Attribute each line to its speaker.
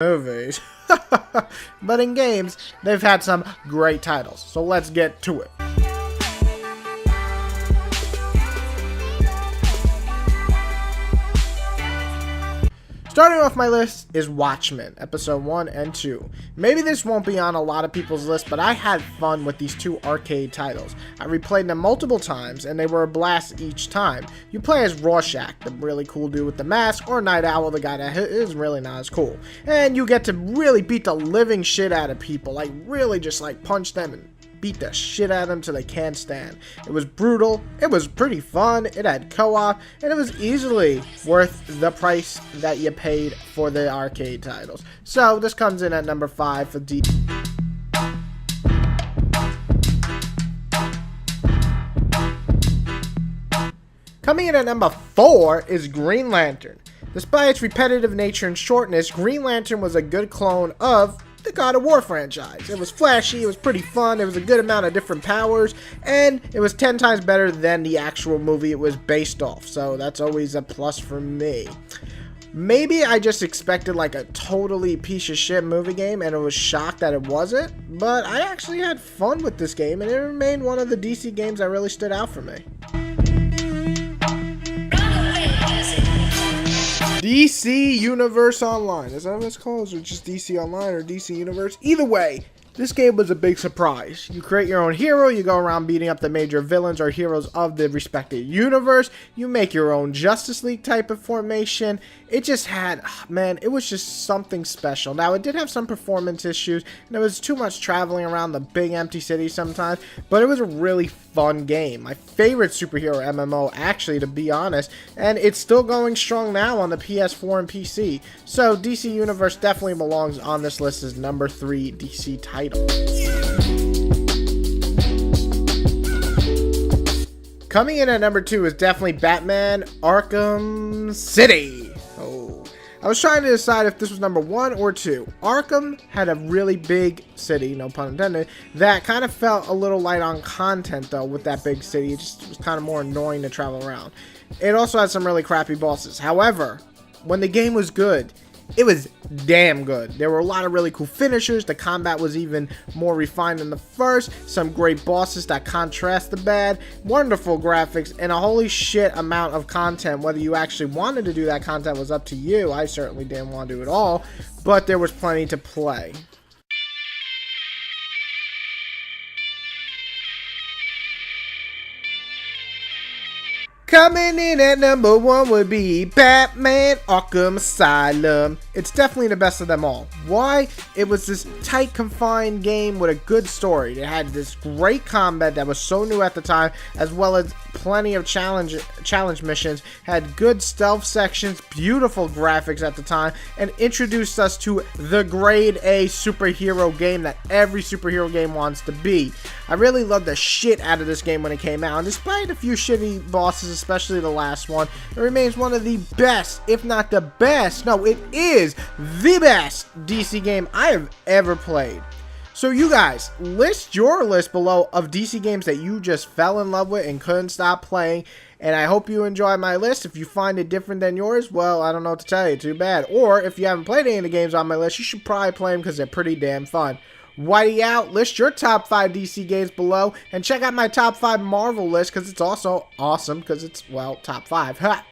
Speaker 1: movies. But in games, they've had some great titles. So let's get to it. Starting off my list is Watchmen, episode 1 and 2. Maybe this won't be on a lot of people's list, but I had fun with these two arcade titles. I replayed them multiple times, and they were a blast each time. You play as Rorschach, the really cool dude with the mask, or Night Owl, the guy that is really not as cool. And you get to really beat the living shit out of people, like really just like punch them and beat the shit out of them till they can't stand. It was brutal, it was pretty fun, it had co-op, and it was easily worth the price that you paid for the arcade titles. So this comes in at number 5 for D. Coming in at number 4 is Green Lantern. Despite its repetitive nature and shortness, Green Lantern was a good clone of the God of War franchise. It was flashy, it was pretty fun, there was a good amount of different powers, and it was 10 times better than the actual movie it was based off, so that's always a plus for me. Maybe I just expected like a totally piece of shit movie game and I was shocked that it wasn't, but I actually had fun with this game and it remained one of the DC games that really stood out for me. DC Universe Online. Is that what it's called? Or just DC Online or DC Universe? Either way, this game was a big surprise. You create your own hero, you go around beating up the major villains or heroes of the respective universe, you make your own Justice League type of formation. It just had, man, it was just something special. Now, it did have some performance issues, and there was too much traveling around the big empty city sometimes, but it was a really fun game. My favorite superhero MMO, actually, to be honest, and it's still going strong now on the PS4 and PC. So, DC Universe definitely belongs on this list as number 3 DC title. Coming in at number 2 is definitely Batman Arkham City. I was trying to decide if this was number 1 or 2. Arkham had a really big city, no pun intended, that kind of felt a little light on content though with that big city. It just was kind of more annoying to travel around. It also had some really crappy bosses. However, when the game was good, it was damn good. There were a lot of really cool finishers. The combat was even more refined than the first. Some great bosses that contrast the bad. Wonderful graphics and a holy shit amount of content. Whether you actually wanted to do that content was up to you. I certainly didn't want to do it all, but there was plenty to play. Coming in at number 1 would be Batman Arkham Asylum. It's definitely the best of them all. Why? It was this tight, confined game with a good story. It had this great combat that was so new at the time, as well as plenty of challenge missions, had good stealth sections, beautiful graphics at the time, and introduced us to the grade A superhero game that every superhero game wants to be. I really loved the shit out of this game when it came out, and despite a few shitty bosses, especially the last one, it remains one of the best, if not the best, no, it is the best DC game I have ever played. So you guys, list your list below of DC games that you just fell in love with and couldn't stop playing. And I hope you enjoy my list. If you find it different than yours, well, I don't know what to tell you. Too bad. Or if you haven't played any of the games on my list, you should probably play them because they're pretty damn fun. Whitey out. List your top 5 DC games below. And check out my top 5 Marvel list because it's also awesome because it's, well, top 5. Ha!